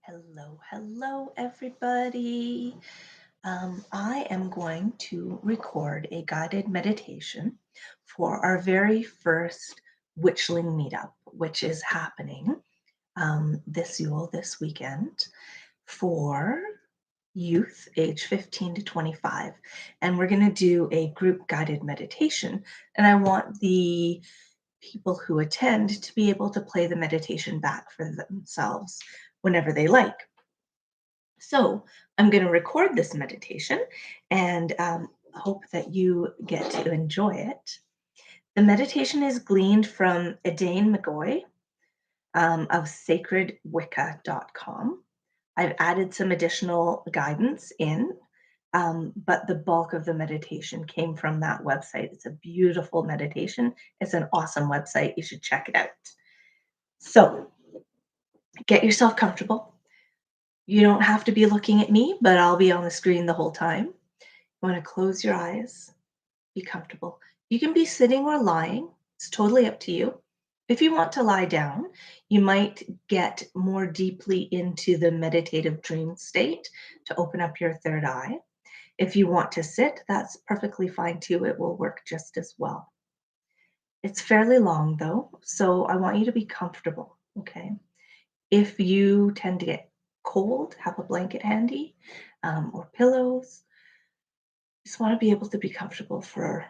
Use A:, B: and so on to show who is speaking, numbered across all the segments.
A: Hello, everybody. I am going to record a guided meditation for our very first Witchling meetup, which is happening this Yule, this weekend, for youth age 15 to 25. And we're going to do a group guided meditation. And I want the people who attend to be able to play the meditation back for themselves whenever they like. So I'm going to record this meditation and hope that you get to enjoy it. The meditation is gleaned from Edane McGoy of sacredwicca.com. I've added some additional guidance in, but the bulk of the meditation came from that website. It's a beautiful meditation. It's an awesome website. You should check it out. So get yourself comfortable. You don't have to be looking at me, but I'll be on the screen the whole time. You want to close your eyes, be comfortable. You can be sitting or lying, it's totally up to you. If you want to lie down, you might get more deeply into the meditative dream state to open up your third eye. If you want to sit, that's perfectly fine too. It will work just as well. It's fairly long though, so I want you to be comfortable, okay? If you tend to get cold, have a blanket handy or pillows. Just want to be able to be comfortable for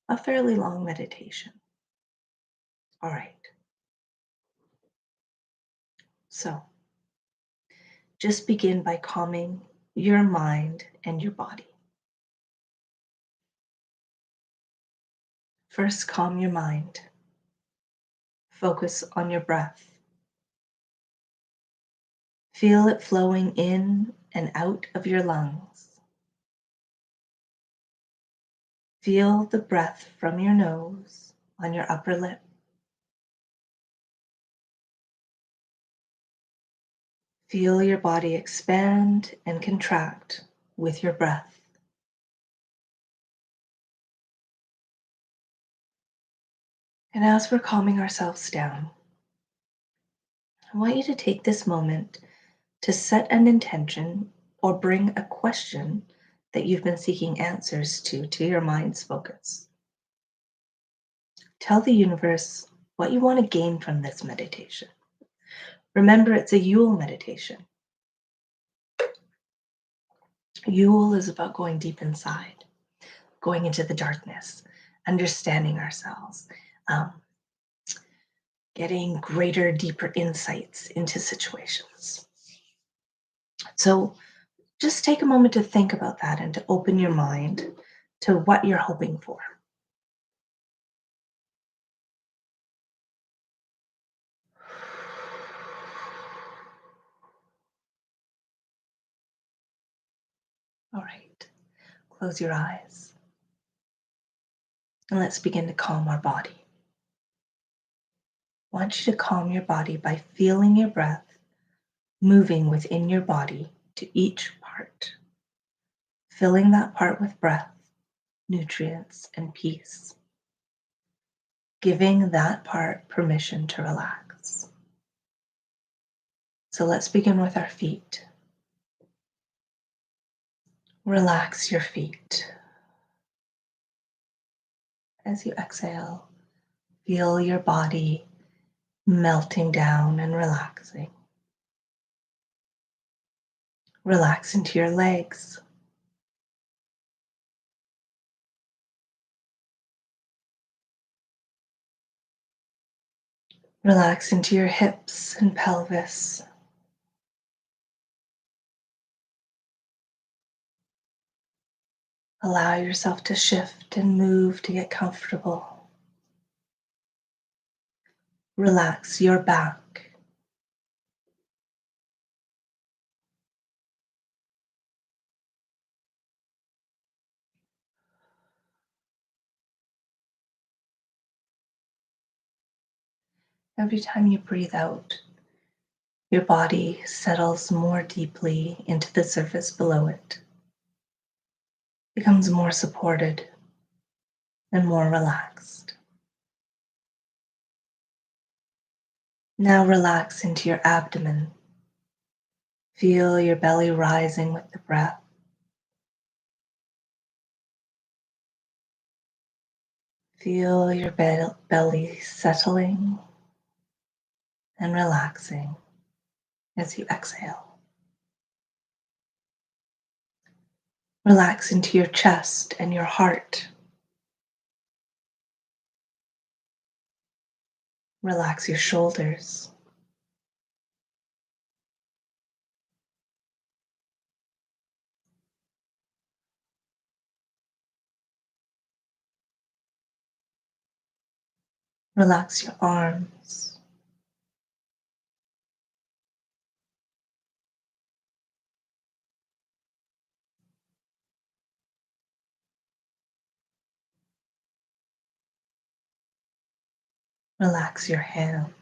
A: a fairly long meditation. All right. So just begin by calming your mind and your body. First, calm your mind. Focus on your breath. Feel it flowing in and out of your lungs. Feel the breath from your nose on your upper lip. Feel your body expand and contract with your breath. And as we're calming ourselves down, I want you to take this moment to set an intention or bring a question that you've been seeking answers to your mind's focus. Tell the universe what you want to gain from this meditation. Remember, it's a Yule meditation. Yule is about going deep inside, going into the darkness, understanding ourselves, um, getting greater, deeper insights into situations. So just take a moment to think about that and to open your mind to what you're hoping for. All right, close your eyes and let's begin to calm our body. I want you to calm your body by feeling your breath moving within your body to each part, filling that part with breath, nutrients, and peace, giving that part permission to relax. So let's begin with our feet. Relax your feet. As you exhale, feel your body melting down and relaxing. Relax into your legs. Relax into your hips and pelvis. Allow yourself to shift and move to get comfortable. Relax your back. Every time you breathe out, your body settles more deeply into the surface below it, becomes more supported and more relaxed. Now relax into your abdomen. Feel your belly rising with the breath. Feel your belly settling and relaxing as you exhale. Relax into your chest and your heart. Relax your shoulders. Relax your arms. Relax your hands.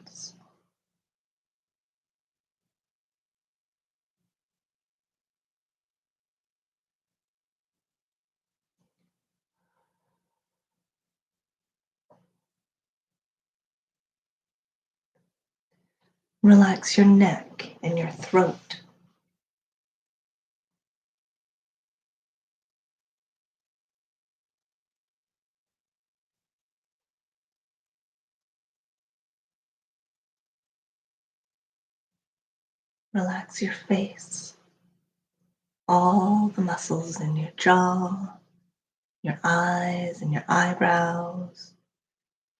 A: Relax your neck and your throat. Relax your face. All the muscles in your jaw, your eyes and your eyebrows,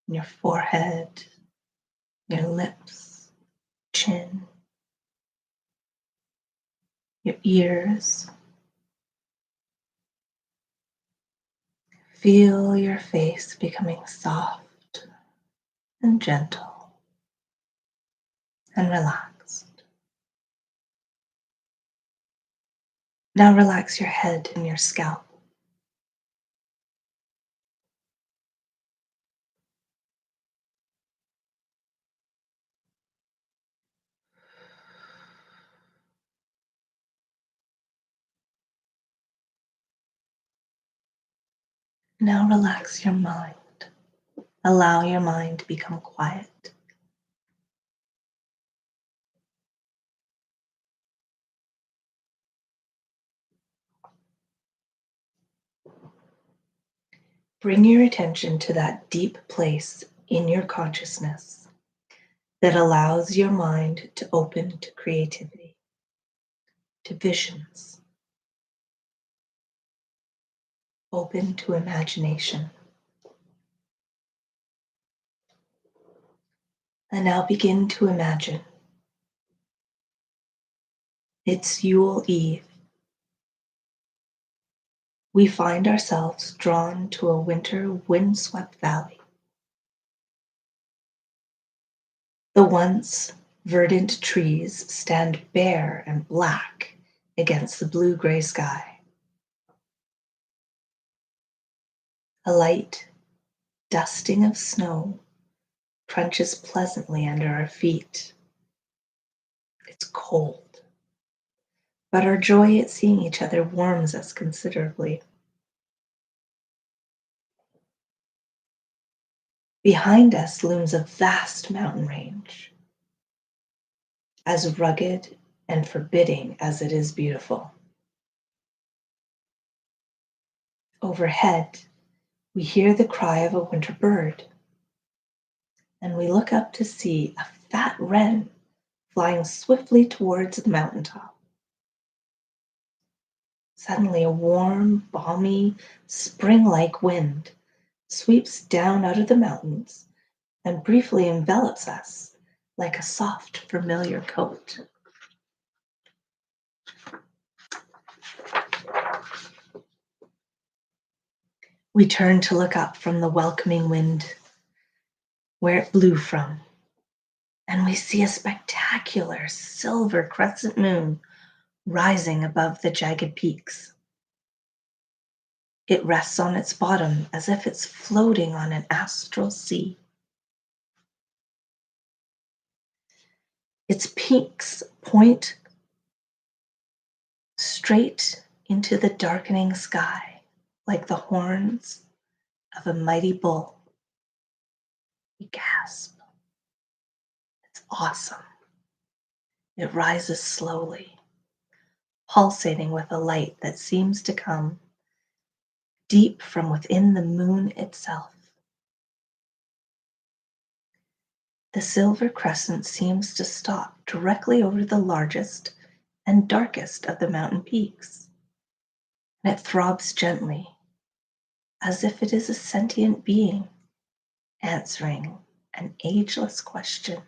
A: your forehead, your lips, chin, your ears. Feel your face becoming soft and gentle and relaxed. Now relax your head and your scalp. Now relax your mind. Allow your mind to become quiet. Bring your attention to that deep place in your consciousness that allows your mind to open to creativity, to visions, open to imagination. And now begin to imagine. It's Yule Eve. We find ourselves drawn to a winter windswept valley. The once verdant trees stand bare and black against the blue-gray sky. A light dusting of snow crunches pleasantly under our feet. It's cold, but our joy at seeing each other warms us considerably. Behind us looms a vast mountain range, as rugged and forbidding as it is beautiful. Overhead, we hear the cry of a winter bird, and we look up to see a fat wren flying swiftly towards the mountaintop. Suddenly, a warm, balmy, spring-like wind sweeps down out of the mountains and briefly envelops us like a soft, familiar coat. We turn to look up from the welcoming wind where it blew from, and we see a spectacular silver crescent moon rising above the jagged peaks. It rests on its bottom as if it's floating on an astral sea. Its peaks point straight into the darkening sky like the horns of a mighty bull. We gasp. It's awesome. It rises slowly, pulsating with a light that seems to come deep from within the moon itself. The silver crescent seems to stop directly over the largest and darkest of the mountain peaks, and it throbs gently, as if it is a sentient being answering an ageless question.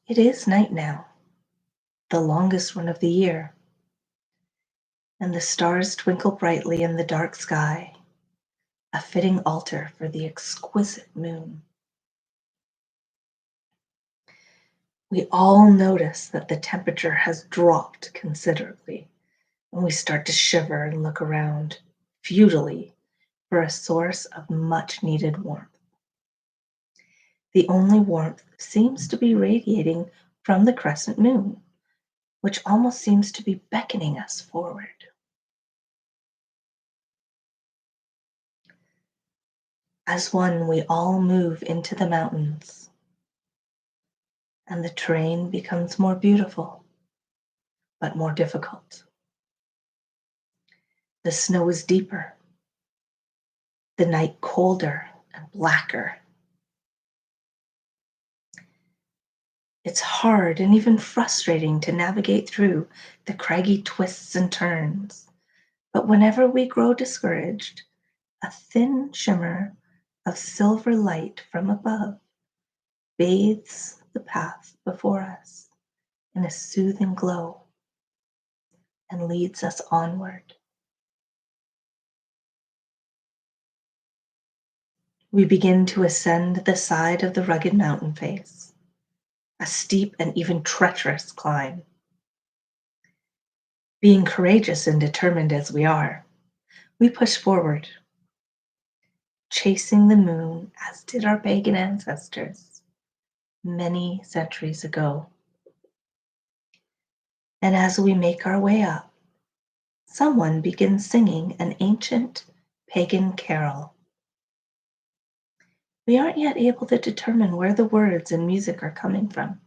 A: It is night now, the longest one of the year, and the stars twinkle brightly in the dark sky, a fitting altar for the exquisite moon. We all notice that the temperature has dropped considerably, and we start to shiver and look around futilely for a source of much needed warmth. The only warmth seems to be radiating from the crescent moon, which almost seems to be beckoning us forward. As one, we all move into the mountains, and the terrain becomes more beautiful, but more difficult. The snow is deeper, the night colder and blacker. It's hard and even frustrating to navigate through the craggy twists and turns, but whenever we grow discouraged, a thin shimmer of silver light from above bathes the path before us in a soothing glow and leads us onward. We begin to ascend the side of the rugged mountain face, a steep and even treacherous climb. Being courageous and determined as we are, we push forward, chasing the moon as did our pagan ancestors many centuries ago. And as we make our way up, someone begins singing an ancient pagan carol. We aren't yet able to determine where the words and music are coming from.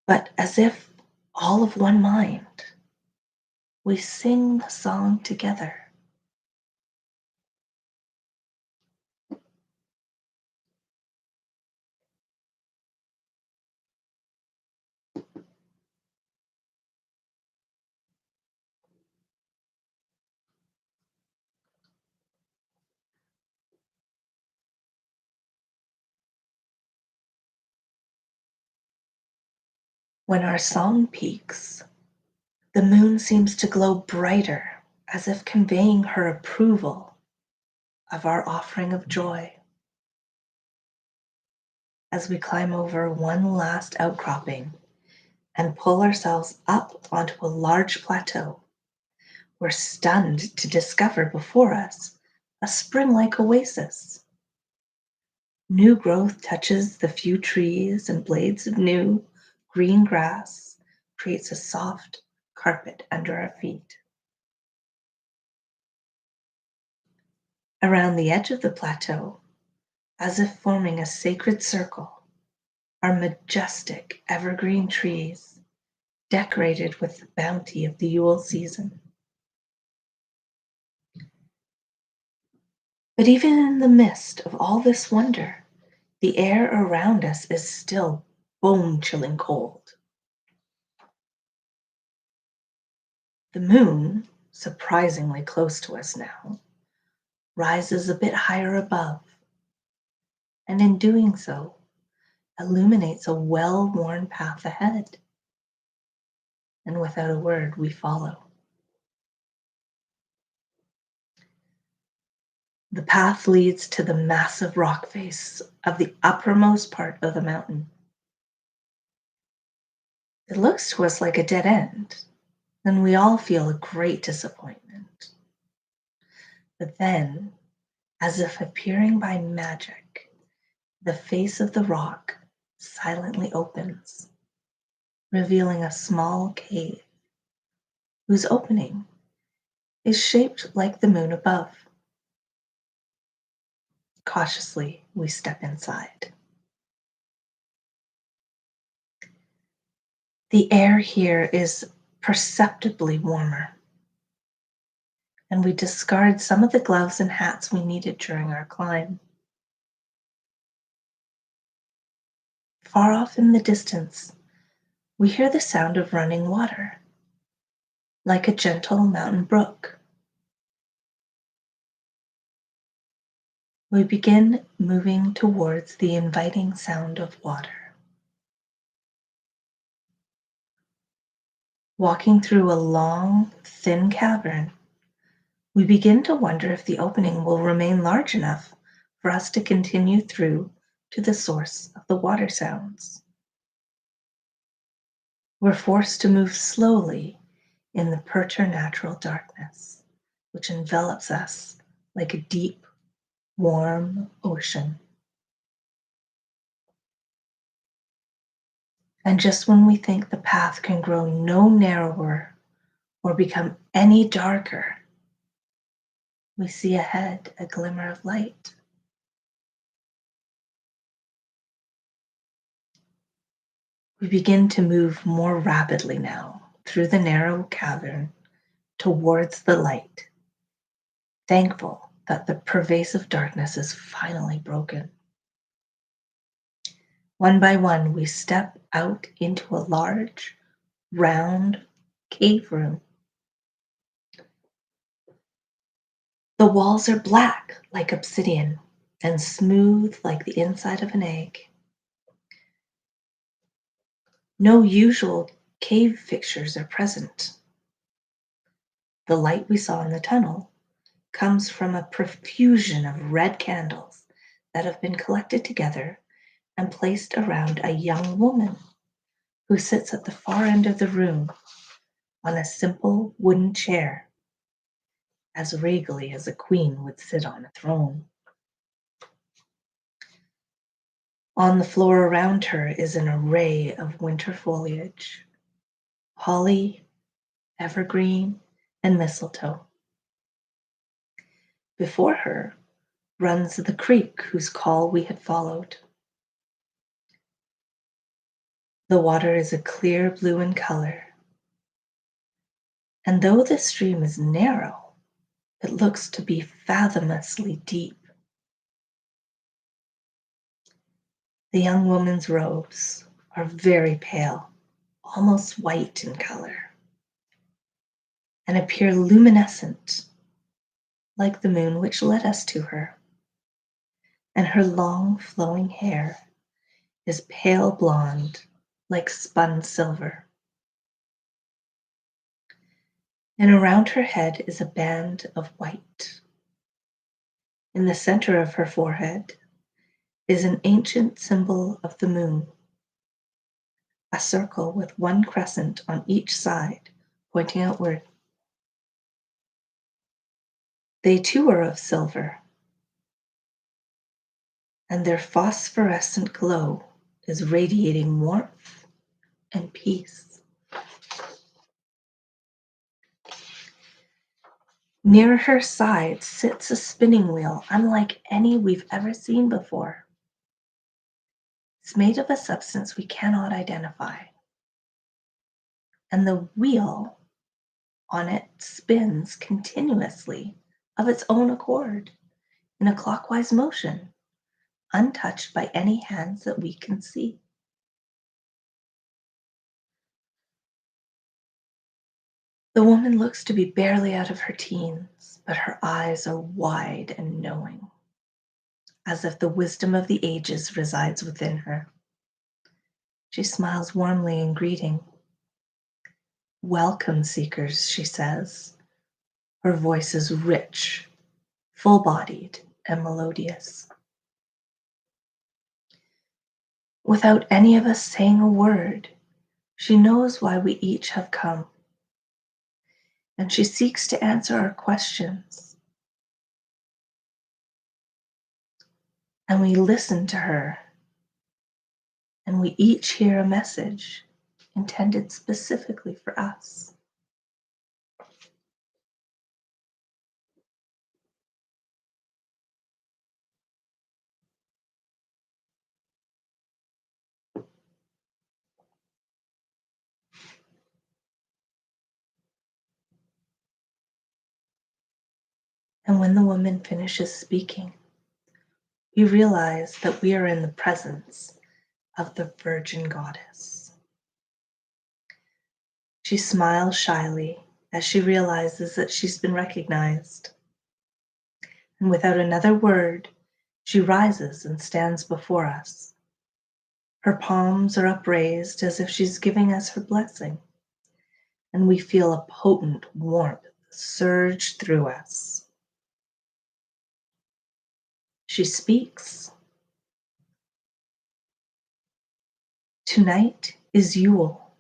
A: But as if all of one mind, we sing the song together. When our song peaks, the moon seems to glow brighter, as if conveying her approval of our offering of joy. As we climb over one last outcropping and pull ourselves up onto a large plateau, we're stunned to discover before us a spring-like oasis. New growth touches the few trees, and blades of new green grass creates a soft carpet under our feet. Around the edge of the plateau, as if forming a sacred circle, are majestic evergreen trees decorated with the bounty of the Yule season. But even in the midst of all this wonder, the air around us is still bone-chilling cold. The moon, surprisingly close to us now, rises a bit higher above, and in doing so, illuminates a well-worn path ahead. And without a word, we follow. The path leads to the massive rock face of the uppermost part of the mountain. It looks to us like a dead end, and we all feel a great disappointment. But then, as if appearing by magic, the face of the rock silently opens, revealing a small cave whose opening is shaped like the moon above. Cautiously, we step inside. The air here is perceptibly warmer, and we discard some of the gloves and hats we needed during our climb. Far off in the distance, we hear the sound of running water, like a gentle mountain brook. We begin moving towards the inviting sound of water. Walking through a long, thin cavern, we begin to wonder if the opening will remain large enough for us to continue through to the source of the water sounds. We're forced to move slowly in the preternatural darkness, which envelops us like a deep, warm ocean. And just when we think the path can grow no narrower or become any darker, we see ahead a glimmer of light. We begin to move more rapidly now through the narrow cavern towards the light, thankful that the pervasive darkness is finally broken. One by one, we step out into a large, round cave room. The walls are black like obsidian and smooth like the inside of an egg. No usual cave fixtures are present. The light we saw in the tunnel comes from a profusion of red candles that have been collected together and placed around a young woman who sits at the far end of the room on a simple wooden chair, as regally as a queen would sit on a throne. On the floor around her is an array of winter foliage: holly, evergreen, and mistletoe. Before her runs the creek whose call we had followed. The water is a clear blue in color, and though the stream is narrow, it looks to be fathomlessly deep. The young woman's robes are very pale, almost white in color, and appear luminescent like the moon which led us to her. And her long flowing hair is pale blonde like spun silver. And around her head is a band of white. In the center of her forehead is an ancient symbol of the moon, a circle with one crescent on each side pointing outward. They too are of silver, and their phosphorescent glow is radiating warmth and peace. Near her side sits a spinning wheel unlike any we've ever seen before. It's made of a substance we cannot identify, and the wheel on it spins continuously of its own accord in a clockwise motion, untouched by any hands that we can see. The woman looks to be barely out of her teens, but her eyes are wide and knowing, as if the wisdom of the ages resides within her. She smiles warmly in greeting. "Welcome, seekers," she says. Her voice is rich, full-bodied, and melodious. Without any of us saying a word, she knows why we each have come, and she seeks to answer our questions. And we listen to her, and we each hear a message intended specifically for us. And when the woman finishes speaking, we realize that we are in the presence of the Virgin Goddess. She smiles shyly as she realizes that she's been recognized. And without another word, she rises and stands before us. Her palms are upraised as if she's giving us her blessing, and we feel a potent warmth surge through us. She speaks. Tonight is Yule,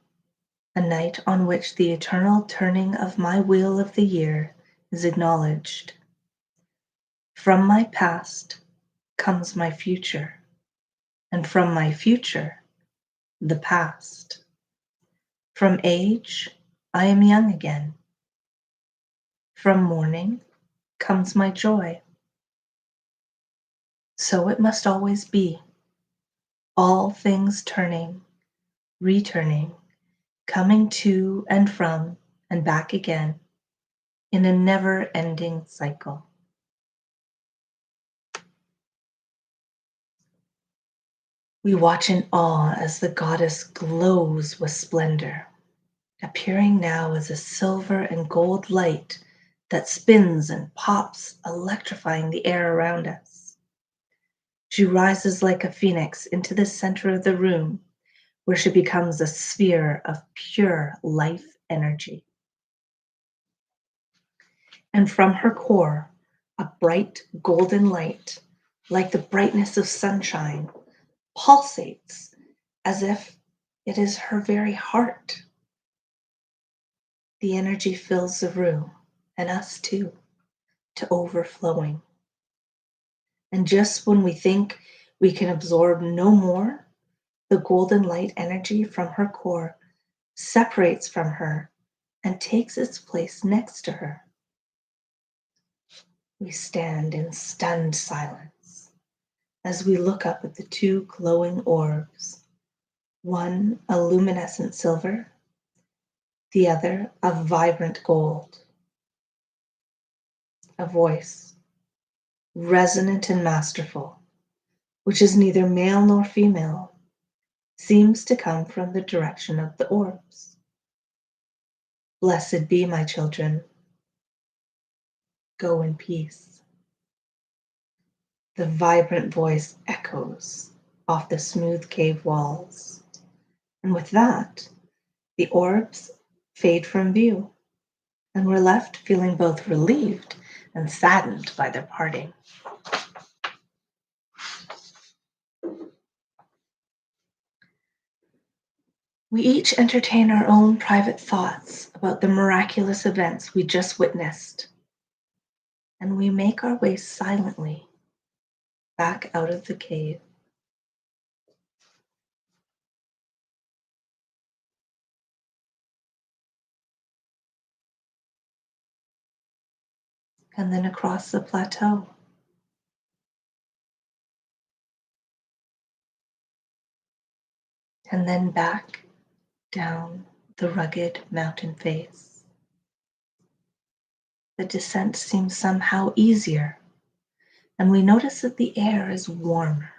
A: a night on which the eternal turning of my wheel of the year is acknowledged. From my past comes my future, and from my future, the past. From age, I am young again. From mourning comes my joy. So it must always be, all things turning, returning, coming to and from and back again in a never-ending cycle. We watch in awe as the goddess glows with splendor, appearing now as a silver and gold light that spins and pops, electrifying the air around us. She rises like a phoenix into the center of the room, where she becomes a sphere of pure life energy. And from her core, a bright golden light, like the brightness of sunshine, pulsates as if it is her very heart. The energy fills the room, and us too, to overflowing. And just when we think we can absorb no more, the golden light energy from her core separates from her and takes its place next to her. We stand in stunned silence as we look up at the two glowing orbs, one a luminescent silver, the other a vibrant gold. A voice, resonant and masterful, which is neither male nor female, seems to come from the direction of the orbs. Blessed be, my children. Go in peace. The vibrant voice echoes off the smooth cave walls. And with that, the orbs fade from view, and we're left feeling both relieved and saddened by their parting. We each entertain our own private thoughts about the miraculous events we just witnessed, and we make our way silently back out of the cave. And then across the plateau. And then back down the rugged mountain face. The descent seems somehow easier, and we notice that the air is warmer.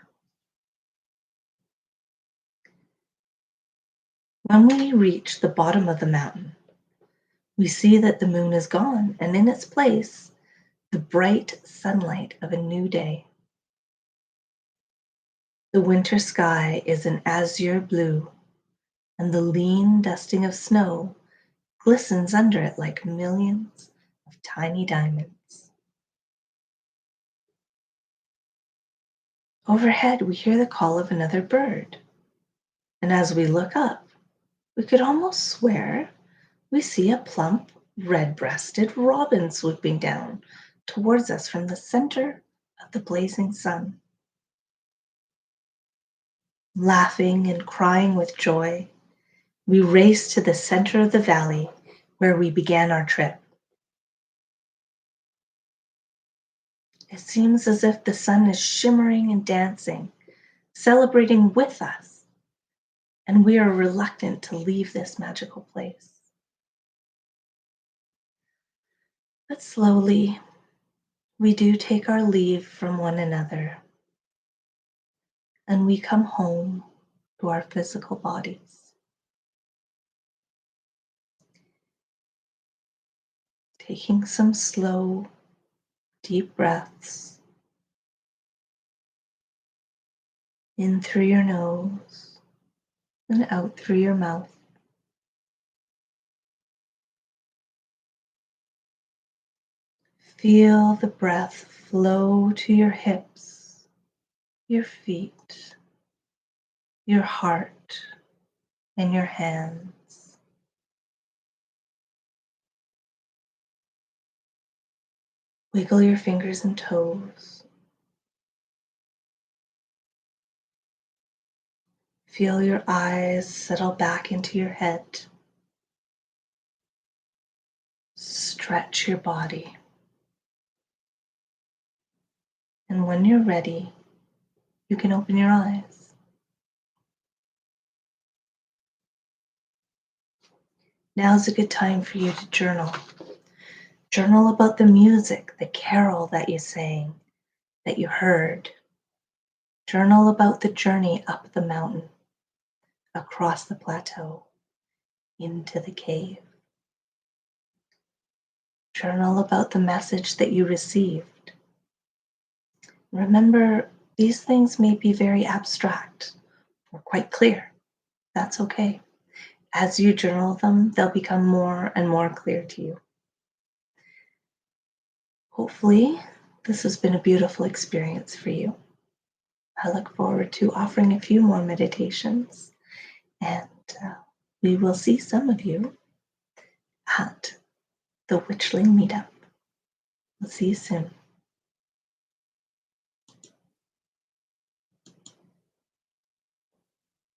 A: When we reach the bottom of the mountain, we see that the moon is gone, and in its place, the bright sunlight of a new day. The winter sky is an azure blue, and the lean dusting of snow glistens under it like millions of tiny diamonds. Overhead, we hear the call of another bird, and as we look up, we could almost swear we see a plump, red-breasted robin swooping down towards us from the center of the blazing sun. Laughing and crying with joy, we race to the center of the valley where we began our trip. It seems as if the sun is shimmering and dancing, celebrating with us, and we are reluctant to leave this magical place. But slowly, we do take our leave from one another and we come home to our physical bodies, taking some slow, deep breaths in through your nose and out through your mouth. Feel the breath flow to your hips, your feet, your heart, and your hands. Wiggle your fingers and toes. Feel your eyes settle back into your head. Stretch your body. And when you're ready, you can open your eyes. Now's a good time for you to journal. Journal about the music, the carol that you sang, that you heard. Journal about the journey up the mountain, across the plateau, into the cave. Journal about the message that you received. Remember, these things may be very abstract or quite clear. That's okay. As you journal them, they'll become more and more clear to you. Hopefully, this has been a beautiful experience for you. I look forward to offering a few more meditations, and we will see some of you at the Witchling Meetup. We'll see you soon.